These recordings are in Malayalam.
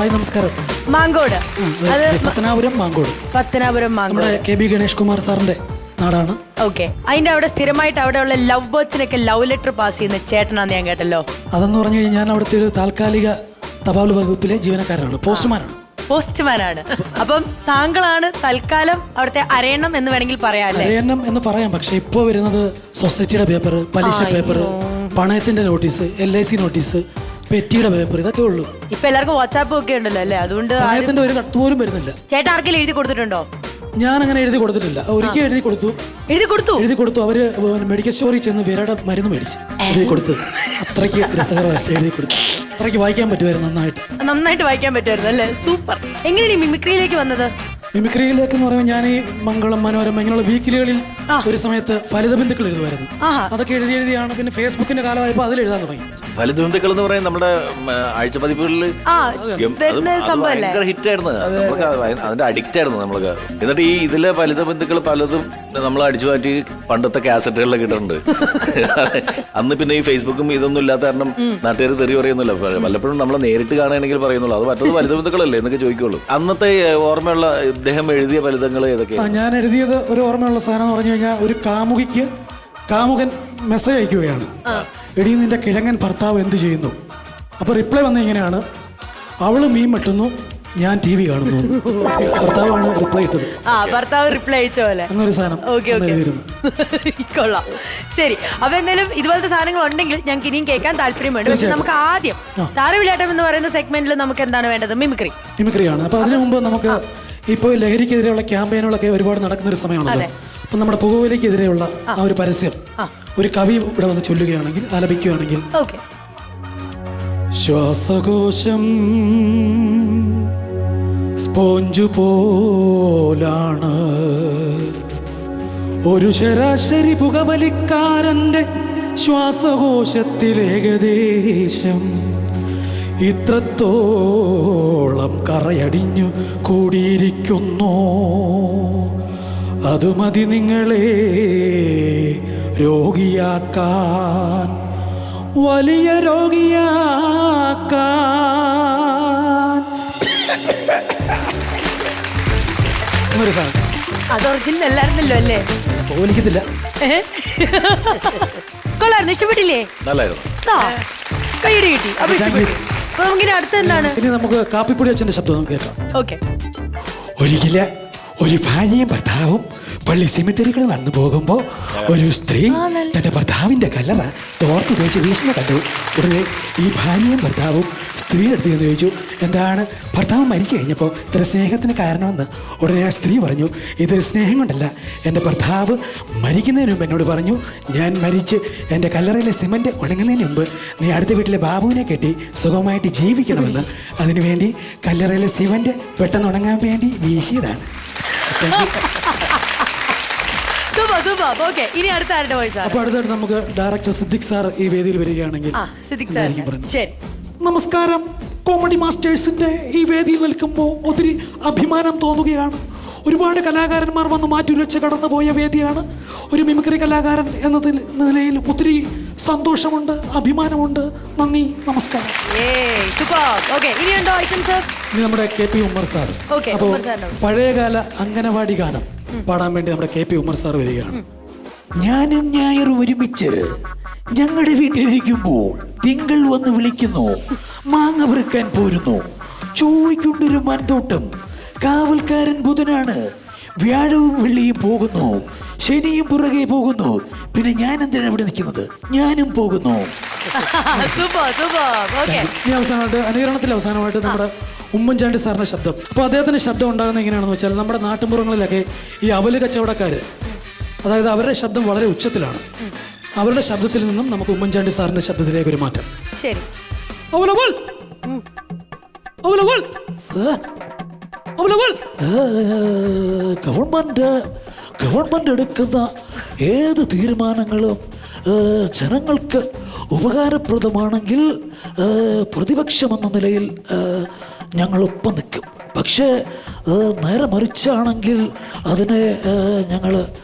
ഹായ് നമസ്കാരം. മാങ്കോട്. അത് പത്തനാപുരം മാങ്കോട്. പത്തനാപുരം മാങ്കോട്. നമ്മുടെ കെ ബി ഗണേഷ് കുമാർ സാറിന്റെ നാടാണ്. ഓക്കെ. അതിന്റെ അവിടെ സ്ഥിരമായിട്ട് അവിടെയുള്ള ലവ് ബേർഡ്സിനൊക്കെ ലവ് ലെറ്റർ പാസ് ചെയ്യുന്ന ചേട്ടനാന്ന് ഞാൻ കേട്ടല്ലോ. അതെന്ന് പറഞ്ഞു കഴിഞ്ഞാൽ ഞാൻ അവിടുത്തെ ഒരു താൽക്കാലിക തപാൽ വകുപ്പിലെ ജീവനക്കാരനാണ്, പോസ്റ്റ്മാനാണ്. പോസ്റ്റ്മാനാണ്. അപ്പം താങ്കളാണ് തൽക്കാലം അവിടുത്തെ അരയണം എന്ന് വേണമെങ്കിൽ പറയാം. അരയണം എന്ന് പറയാം. പക്ഷെ ഇപ്പോൾ വരുന്നത് സൊസൈറ്റിയുടെ പേപ്പർ, പലിശ പേപ്പർ, പണയത്തിന്റെ നോട്ടീസ്, LIC നോട്ടീസ്, പെറ്റിയുടെ പേപ്പർ, ഇതൊക്കെ ഉള്ളൂ. ഇപ്പൊ എല്ലാവർക്കും വാട്സാപ്പ് ഒക്കെ ഉണ്ടല്ലോ അല്ലേ? അതുകൊണ്ട് പണയത്തിന്റെ ഒരു കത്ത് പോലും വരുന്നില്ല. ചേട്ടാ ആർക്കെങ്കിലും എഴുതി കൊടുത്തിട്ടുണ്ടോ? ഞാൻ അങ്ങനെ എഴുതി കൊടുത്തിട്ടില്ല. ഒരിക്കൽ എഴുതി കൊടുത്തു. അവര് മെഡിക്കൽ സ്റ്റോറിൽ ചെന്ന് വിരയുടെ മരുന്ന് മേടിച്ച് എഴുതി കൊടുത്ത്. അത്രയ്ക്ക് രസകരമായിട്ട് എഴുതി കൊടുത്തു. അത്രയ്ക്ക് വായിക്കാൻ പറ്റുമായിരുന്നു. നന്നായിട്ട് വായിക്കാൻ പറ്റുമായിരുന്നു അല്ലേ? സൂപ്പർ. എങ്ങനെയാണ് ഈ മിമിക്രിയിലേക്ക് വന്നത്? മിമിക്രിയിലേക്ക് എന്ന് പറയുമ്പോൾ ഞാൻ ഈ മംഗളം, മനോരമ ഇങ്ങനെയുള്ള വീക്കിലികളിൽ ഒരു സമയത്ത് ഫലിത ബന്ധുക്കൾ എഴുതുമായിരുന്നു. അതൊക്കെ എഴുതിയാണ് പിന്നെ ഫേസ്ബുക്കിന്റെ കാലമായപ്പോൾ അതിൽ എഴുതാൻ തുടങ്ങി. ഫലിത ബന്ധുക്കൾ എന്ന് പറയുന്നത് നമ്മുടെ ആഴ്ച പതിപ്പുകളിൽ ഭയങ്കര ഹിറ്റ് ആയിരുന്നു. നമുക്ക് അതിന്റെ അഡിക്റ്റ് ആയിരുന്നു നമ്മളൊക്കെ. എന്നിട്ട് ഈ ഇതിലെ ഫലിത ബന്ധുക്കൾ പലതും നമ്മൾ അടിച്ചു മാറ്റി പണ്ടത്തെ കാസറ്റുകളിലൊക്കെ ഇട്ടിട്ടുണ്ട്. അന്ന് പിന്നെ ഈ ഫേസ്ബുക്കും ഇതൊന്നും ഇല്ലാത്ത കാരണം നാട്ടുകാർ തെറി പറയുന്നില്ല. പലപ്പോഴും നമ്മളെ നേരിട്ട് കാണുകയാണെങ്കിൽ പറയുന്നുള്ളൂ അത് മറ്റത് ഫലിത ബന്ധുക്കളല്ലേ എന്നൊക്കെ ചോദിക്കുള്ളൂ. അന്നത്തെ ഓർമ്മയുള്ള ഇദ്ദേഹം എഴുതിയ ഫലിതങ്ങൾ ഏതൊക്കെയാണ്? ഞാൻ എഴുതിയത് ഒരു ഓർമ്മയുള്ള സാധനം എന്ന് പറഞ്ഞു കഴിഞ്ഞാൽ, ഒരു കാമുകൻ മെസ്സേജ് അയക്കുകയാണ്, എടീ നിന്റെ കിഴങ്ങൻ ഭർത്താവ് എന്ത് ചെയ്യുന്നു? അപ്പൊ റിപ്ലൈ വന്ന ഇങ്ങനെയാണ്, അവള് മീൻ വെട്ടുന്നു, ഞാൻ TV കാണുന്നു. ഭർത്താവാണ് റിപ്ലൈ ഇട്ടത്. ഭർത്താവ് റിപ്ലൈ അയച്ച പോലെ അങ്ങനൊരു സാധനം കൊള്ളാം. ശരി, അപ്പൊ എന്തായാലും ഇതുപോലത്തെ സാധനങ്ങൾ ഉണ്ടെങ്കിൽ ഞങ്ങൾക്ക് ഇനിയും കേൾക്കാൻ താല്പര്യമുണ്ട്. പക്ഷെ നമുക്ക് ആദ്യം താരവിലാട്ടം എന്ന് പറയുന്ന സെഗ്മെന്റിൽ നമുക്ക് എന്താണ് വേണ്ടത്? മിമിക്രിയാണ്. അപ്പൊ അതിനു മുമ്പ് നമുക്ക് ഇപ്പോൾ ലഹരിക്കെതിരെയുള്ള ക്യാമ്പയിനുകളൊക്കെ ഒരുപാട് നടക്കുന്ന ഒരു സമയമാണല്ലോ. അപ്പൊ നമ്മുടെ പുകവലിക്കെതിരെയുള്ള ആ ഒരു പരസ്യം ഒരു കവി ഇവിടെ വന്ന് ചൊല്ലുകയാണെങ്കിൽ, ആലപിക്കുകയാണെങ്കിൽ. ശ്വാസകോശം സ്പോഞ്ചു പോലാണ് ഒരു ശരാശരി പുകവലിക്കാരന്റെ ശ്വാസകോശത്തിൽ ഏകദേശം ഇത്രത്തോളം കറയടിഞ്ഞു കൂടിയിരിക്കുന്നു. അത് മതി നിങ്ങളെ രോഗിയാക്കാൻ, വലിയ രോഗിയാക്കാൻ. അത് ഒറിജിനൽ അല്ലായിരുന്നല്ലോ അല്ലേ? പോലിക്കത്തില്ല. കൊള്ളായിരുന്നു. ഇഷ്ടപ്പെട്ടില്ലേ? കൈയ്യടി കിട്ടി. അപ്പൊ നമുക്ക് അടുത്ത എന്താണ്? ഇനി നമുക്ക് കാപ്പിപ്പൊടി അച്ഛന്റെ ശബ്ദം കേൾക്കാം. ഓക്കെ. ഒരിക്കല് ഒരു ഭാര്യയും ഭർത്താവും പള്ളി സെമിത്തേരികളിൽ നടന്നു പോകുമ്പോൾ ഒരു സ്ത്രീ തന്റെ ഭർത്താവിന്റെ കല്ലറ തോർത്ത് ഉപയോഗിച്ച് വീശുന്ന കണ്ടു. ഉടനെ ഈ ഭാര്യയും ഭർത്താവും സ്ത്രീയുടെ അടുത്ത് എന്ന് ചോദിച്ചു, എന്താണ് ഭർത്താവ് മരിച്ചു കഴിഞ്ഞപ്പോൾ ഇത്ര സ്നേഹത്തിന് കാരണമെന്ന്. ഉടനെ ആ സ്ത്രീ പറഞ്ഞു, ഇത് സ്നേഹം കൊണ്ടല്ല, എൻ്റെ ഭർത്താവ് മരിക്കുന്നതിന് മുമ്പ് എന്നോട് പറഞ്ഞു, ഞാൻ മരിച്ച് എൻ്റെ കല്ലറയിലെ സിമൻറ്റ് ഉണങ്ങുന്നതിന് മുമ്പ് നീ അടുത്ത വീട്ടിലെ ബാബുവിനെ കെട്ടി സുഖമായിട്ട് ജീവിക്കണമെന്ന്. അതിനുവേണ്ടി കല്ലറയിലെ സിമൻറ്റ് പെട്ടെന്ന് ഉണങ്ങാൻ വേണ്ടി വീശിയതാണ്. അപ്പോൾ അടുത്തായിട്ട് നമുക്ക് ഡയറക്ടർ സിദ്ദിഖ് സാർ ഈ വേദിയിൽ വരികയാണെങ്കിൽ. നമസ്കാരം. കോമഡി മാസ്റ്റേഴ്സിന്റെ ഈ വേദിയിൽ നിൽക്കുമ്പോൾ ഒത്തിരി അഭിമാനം തോന്നുകയാണ്. ഒരുപാട് കലാകാരന്മാർ വന്ന് മാറ്റുരച്ച് കടന്നുപോയ വേദിയാണ്. ഒരു മിമിക്രി കലാകാരൻ എന്ന നിലയിൽ ഒത്തിരി സന്തോഷമുണ്ട്, അഭിമാനമുണ്ട്. നന്ദി, നമസ്കാരം. ഇനി നമ്മുടെ KP ഉമ്മർ സാർ. അപ്പോൾ പഴയകാല അംഗനവാടി ഗാനം പാടാൻ വേണ്ടി നമ്മുടെ KP ഉമ്മർ സാർ വരികയാണ്. ഞാനും ഞായറും ഒരുമിച്ച് ഞങ്ങളുടെ വീട്ടിലിരിക്കുമ്പോൾ തിങ്കൾ വന്ന് വിളിക്കുന്നു, മാങ്ങ വറുക്കാൻ പോരുന്നു, ചോയ്ക്കൊണ്ടൊരു മൺതോട്ടം, കാവൽക്കാരൻ ബുധനാണ്, വ്യാഴവും വെള്ളിയും പോകുന്നു, ശനിയും പുറകെ പോകുന്നു, പിന്നെ ഞാൻ എന്തിനാണ് ഇവിടെ നിൽക്കുന്നത്, ഞാനും പോകുന്നു. അനുകരണത്തിൽ അവസാനമായിട്ട് നമ്മുടെ ഉമ്മൻചാണ്ടി സാറിന്റെ ശബ്ദം. അപ്പോൾ അദ്ദേഹത്തിന്റെ ശബ്ദം ഉണ്ടാകുന്നത് എങ്ങനെയാണെന്ന് വെച്ചാൽ, നമ്മുടെ നാട്ടിൻപുറങ്ങളിലൊക്കെ ഈ അവല് കച്ചവടക്കാർ, അതായത് അവരുടെ ശബ്ദം വളരെ ഉച്ചത്തിലാണ്. അവരുടെ ശബ്ദത്തിൽ നിന്നും നമുക്ക് ഉമ്മൻചാണ്ടി സാറിന്റെ ശബ്ദത്തിലേക്ക് ഒരു മാറ്റം. ഗവൺമെന്റ് എടുക്കുന്ന ഏത് തീരുമാനങ്ങളും ജനങ്ങൾക്ക് ഉപകാരപ്രദമാണെങ്കിൽ പ്രതിപക്ഷം എന്ന നിലയിൽ ഞങ്ങൾ ഒപ്പം നിൽക്കും. പക്ഷേ നേരെ മറിച്ചാണെങ്കിൽ അതിനെ ഞങ്ങൾ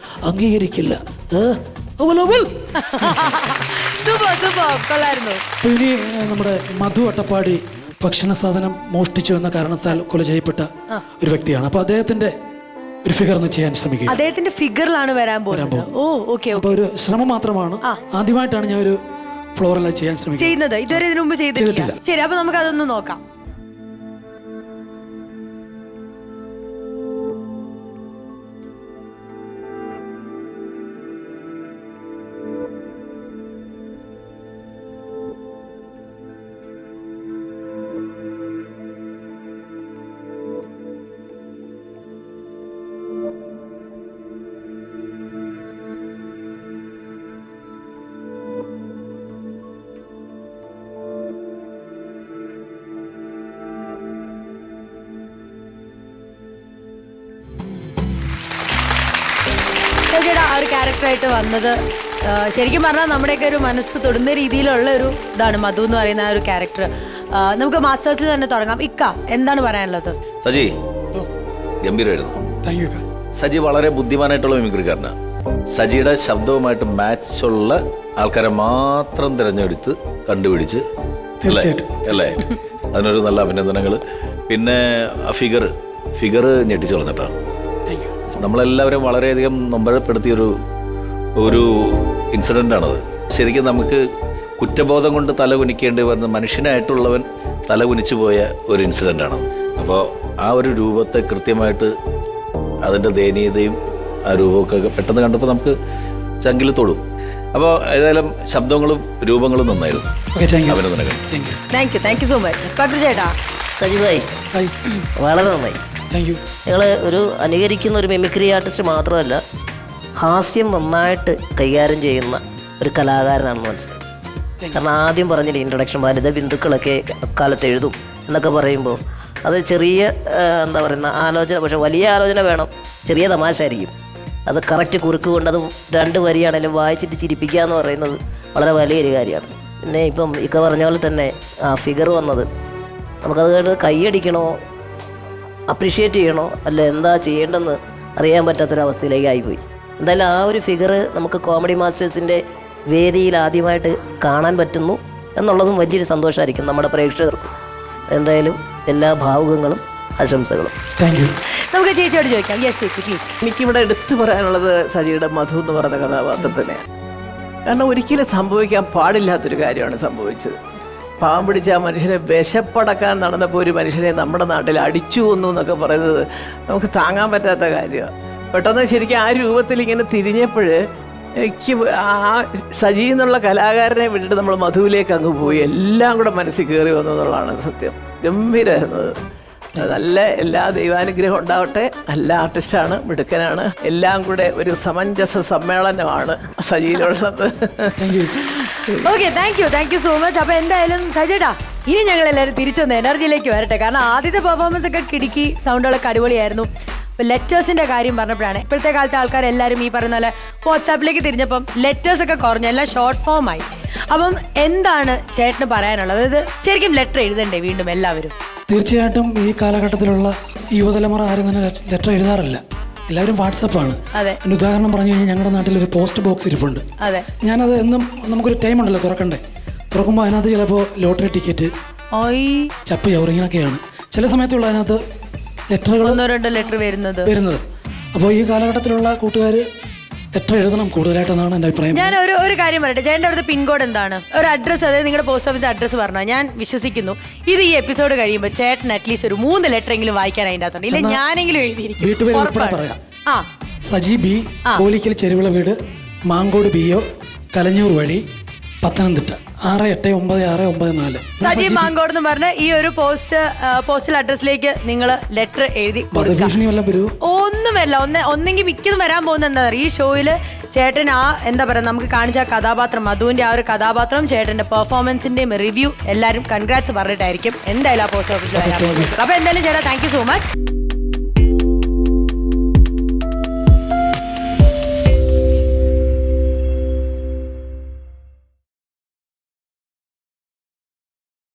അംഗീകരിക്കില്ല. ഇനി നമ്മുടെ മധു അട്ടപ്പാടി ഭക്ഷണ സാധനം മോഷ്ടിച്ചു എന്ന കാരണത്താൽ കൊല ചെയ്യപ്പെട്ട ഒരു വ്യക്തിയാണ്. അപ്പോൾ അദ്ദേഹത്തിന്റെ ഒരു ഫിഗർ ഒന്ന് ചെയ്യാൻ ശ്രമിക്കുക. അദ്ദേഹത്തിന്റെ ഫിഗറിലാണ് വരാൻ പോകുന്നത്. ഓ ഓക്കെ. അപ്പോൾ ഒരു ശ്രമം മാത്രമാണ്. ആദ്യമായിട്ടാണ് ഞാൻ ഒരു ഫ്ലോറൽ ചെയ്യാൻ ചെയ്യുന്നത്. ഇതുവരെ ഇതിനു മുമ്പ് ചെയ്തിട്ടില്ല. ശരി, അപ്പൊ നമുക്ക് അതൊന്ന് നോക്കാം. ചേട്ടാ, ആ ഒരു ക്യാരക്ടറായിട്ട് വന്നത് ശരിക്കും പറഞ്ഞാൽ നമ്മുടെയൊക്കെ ഒരു മനസ്സ് തൊടുന്ന രീതിയിലുള്ള ഒരു ഇതാണ് മധു എന്ന് പറയുന്ന ആ ഒരു ക്യാരക്ടർ. നമുക്ക് മാസ്റ്റേഴ്സിൽ തന്നെ തുടങ്ങാം. ഇക്ക, എന്താണ് പറയാനുള്ളത്? സജി ഗംഭീരമായിരുന്നു. സജി വളരെ ബുദ്ധിമാനായിട്ടുള്ള മിമിക്രിക്കാരനാണ്. സജിയുടെ ശബ്ദവുമായിട്ട് മാച്ചുള്ള ആൾക്കാരെ മാത്രം തിരഞ്ഞെടുത്ത് കണ്ടുപിടിച്ച് അല്ലേ, അതിനൊരു നല്ല അഭിനന്ദനങ്ങൾ. പിന്നെ ഫിഗർ ഞെട്ടിച്ചു കളഞ്ഞിട്ടാണ്. നമ്മളെല്ലാവരും വളരെയധികം നൊമ്പരപ്പെടുത്തിയൊരു ഇൻസിഡൻ്റ് ആണത്. ശരിക്കും നമുക്ക് കുറ്റബോധം കൊണ്ട് തല കുനിക്കേണ്ടി വന്ന മനുഷ്യനായിട്ടുള്ളവൻ തല കുനിച്ചു പോയ ഒരു ഇൻസിഡൻ്റ് ആണ്. അപ്പോൾ ആ ഒരു രൂപത്തെ കൃത്യമായിട്ട് അതിൻ്റെ ദയനീയതയും ആ രൂപമൊക്കെ പെട്ടെന്ന് കണ്ടപ്പോൾ നമുക്ക് ചങ്കിൽ തൊടും. അപ്പോൾ ഏതായാലും ശബ്ദങ്ങളും രൂപങ്ങളും നന്നായിരുന്നു. അഭിനന്ദനങ്ങൾ. Thank you so much. ചേട്ടാ, സജിഭായി വളരെ നന്നായി. നിങ്ങൾ ഒരു അനുകരിക്കുന്ന ഒരു മിമിക്രി ആർട്ടിസ്റ്റ് മാത്രമല്ല, ഹാസ്യം നന്നായിട്ട് കൈകാര്യം ചെയ്യുന്ന ഒരു കലാകാരനാണെന്ന് മനസ്സിലായി. കാരണം ആദ്യം പറഞ്ഞില്ലേ ഇൻട്രൊഡക്ഷൻ, വനിത ബിന്ദുക്കളൊക്കെ അക്കാലത്ത് എഴുതും എന്നൊക്കെ പറയുമ്പോൾ അത് ചെറിയ എന്താ പറയുന്ന ആലോചന, പക്ഷെ വലിയ ആലോചന വേണം. ചെറിയ തമാശ ആയിരിക്കും. അത് കറക്റ്റ് കുറുക്ക് കൊണ്ട് അത് 2 വരിയാണെങ്കിലും വായിച്ചിട്ട് ചിരിപ്പിക്കുക എന്ന് പറയുന്നത് വളരെ വലിയൊരു കാര്യമാണ്. പിന്നെ ഇപ്പം ഇക്ക പറഞ്ഞ പോലെ തന്നെ ആ ഫിഗർ വന്നത് നമുക്കത് കൈയടിക്കണോ, അപ്രീഷിയേറ്റ് ചെയ്യണോ, അല്ല എന്താ ചെയ്യേണ്ടെന്ന് അറിയാൻ പറ്റാത്തൊരവസ്ഥയിലേക്ക് ആയിപ്പോയി. എന്തായാലും ആ ഒരു ഫിഗർ നമുക്ക് കോമഡി മാസ്റ്റേഴ്സിൻ്റെ വേദിയിൽ ആദ്യമായിട്ട് കാണാൻ പറ്റുന്നു എന്നുള്ളതും വലിയൊരു സന്തോഷമായിരിക്കും നമ്മുടെ പ്രേക്ഷകർക്കും. എന്തായാലും എല്ലാ ഭാവുകങ്ങളും ആശംസകളും. നമുക്ക് ചേച്ചിയോട് ചോദിക്കാം. യെസ് ചേച്ചി പ്ലീസ്. എനിക്കിവിടെ എടുത്തു പറയാനുള്ളത് സജിയുടെ മധു എന്ന് പറയുന്ന കഥാപാത്രം തന്നെയാണ്. കാരണം ഒരിക്കലും സംഭവിക്കാൻ പാടില്ലാത്തൊരു കാര്യമാണ് സംഭവിച്ചത്. പാവം പിടിച്ച ആ മനുഷ്യനെ വിശപ്പടക്കാൻ നടന്നപ്പോൾ ഒരു മനുഷ്യനെ നമ്മുടെ നാട്ടിൽ അടിച്ചു കൊന്നു എന്നൊക്കെ പറയുന്നത് നമുക്ക് താങ്ങാൻ പറ്റാത്ത കാര്യമാണ്. പെട്ടെന്ന് ശരിക്കും ആ രൂപത്തിൽ ഇങ്ങനെ തിരിഞ്ഞപ്പോൾ എനിക്ക് ആ സജി എന്നുള്ള കലാകാരനെ വിട്ടിട്ട് നമ്മൾ മധുവിലേക്ക് അങ്ങ് പോയി. എല്ലാം കൂടെ മനസ്സിൽ കയറി വന്നു എന്നുള്ളതാണ് സത്യം. ഗംഭീരമായിരുന്നത്. നല്ല എല്ലാ ദൈവാനുഗ്രഹം ഉണ്ടാവട്ടെ. നല്ല ആർട്ടിസ്റ്റാണ്, മിടുക്കനാണ്. എല്ലാം കൂടെ ഒരു സമഞ്ജസ സമ്മേളനമാണ് സജിയിലുള്ളത്. Okay, thank you so much. അപ്പൊ എന്തായാലും സജിടാ, ഇനി ഞങ്ങൾ എല്ലാവരും തിരിച്ചൊന്ന് എനർജിയിലേക്ക് വരട്ടെ. കാരണം ആദ്യത്തെ പെർഫോമൻസ് ഒക്കെ കിടുക്കി, സൗണ്ടുകളൊക്കെ അടിപൊളിയായിരുന്നു. ലെറ്റേഴ്സിന്റെ കാര്യം പറഞ്ഞപ്പോഴാണ് ഇപ്പോഴത്തെ കാലത്തെ ആൾക്കാർ എല്ലാവരും ഈ പറയുന്ന പോലെ വാട്സാപ്പിലേക്ക് തിരിഞ്ഞപ്പം ലെറ്റേഴ്സ് ഒക്കെ കുറഞ്ഞു, എല്ലാം ഷോർട്ട് ഫോം ആയി. അപ്പം എന്താണ് ചേട്ടന് പറയാനുള്ളത്? അതായത് ശരിക്കും ലെറ്റർ എഴുതണ്ടേ വീണ്ടും എല്ലാവരും? തീർച്ചയായിട്ടും ഈ കാലഘട്ടത്തിലുള്ള യുവതലമുറ ആരും തന്നെ ലെറ്റർ എഴുതാറില്ല. എല്ലാവരും വാട്സപ്പാണ്. അതിന് ഉദാഹരണം പറഞ്ഞു കഴിഞ്ഞാൽ ഞങ്ങളുടെ നാട്ടിലൊരു പോസ്റ്റ് ബോക്സ് ഇരിപ്പുണ്ട്. ഞാനത് എന്നും നമുക്കൊരു ടൈം ഉണ്ടല്ലോ തുറക്കണ്ടേ, തുറക്കുമ്പോൾ അതിനകത്ത് ചിലപ്പോൾ ലോട്ടറി ടിക്കറ്റ്, ചപ്പ് ചവറ് ഇങ്ങനെയൊക്കെയാണ് ചില സമയത്തുള്ള അതിനകത്ത് ലെറ്റർ വരുന്നത്. അപ്പോൾ ഈ കാലഘട്ടത്തിലുള്ള കൂട്ടുകാർ ലെറ്റർ എഴുതണം കൂടുതലായിട്ടെന്നാണ് എൻ്റെ അഭിപ്രായം. ഞാൻ ഒരു കാര്യം പറയട്ടെ, ചേട്ടൻ്റെ അവിടുത്തെ പിൻകോഡ് എന്താണ്? ഒരു അഡ്രസ്സ്, അതായത് നിങ്ങളുടെ പോസ്റ്റ് ഓഫീസിന്റെ അഡ്രസ്സ് പറഞ്ഞാൽ ഞാൻ വിശ്വസിക്കുന്നു ഇത് ഈ എപ്പിസോഡ് കഴിയുമ്പോൾ ചേട്ടൻ അറ്റ്ലീസ്റ്റ് ഒരു 3 ലെറ്റർ എങ്കിലും വായിക്കാൻ അതിൻ്റെ അകത്തുണ്ട്. ഇല്ല ഞാനെങ്കിലും എഴുതിയിരിക്കും. വീട്ടുപേര് ഉൾപ്പെടെ പറയാം. സജി ബി, കോലിക്കൽ ചെരുവിള വീട്, മാങ്കോട് BO, കലഞ്ഞൂർ വഴി, പത്തനംതിട്ട 689694. സജി മാങ്കോട് എന്ന് പറഞ്ഞ ഈ ഒരു പോസ്റ്റൽ അഡ്രസ്സിലേക്ക് നിങ്ങൾ ലെറ്റർ എഴുതി ഒന്നുമല്ല. ഒന്നെങ്കിൽ മിക്കതും വരാൻ പോകുന്ന എന്താ പറയുക, ഈ ഷോയില് ചേട്ടൻ ആ എന്താ പറയുക നമുക്ക് കാണിച്ച കഥാപാത്രം, മധുവിന്റെ ആ ഒരു കഥാപാത്രം, ചേട്ടന്റെ പെർഫോമൻസിന്റെയും റിവ്യൂ എല്ലാവരും കൺഗ്രാറ്റ്സ് പറഞ്ഞിട്ടായിരിക്കും എന്തായാലും ആ പോസ്റ്റ് ഓഫീസിൽ വരാൻ പോകുന്നത്. അപ്പൊ എന്തായാലും ചേട്ടാ താങ്ക് യു സോ മച്ച്.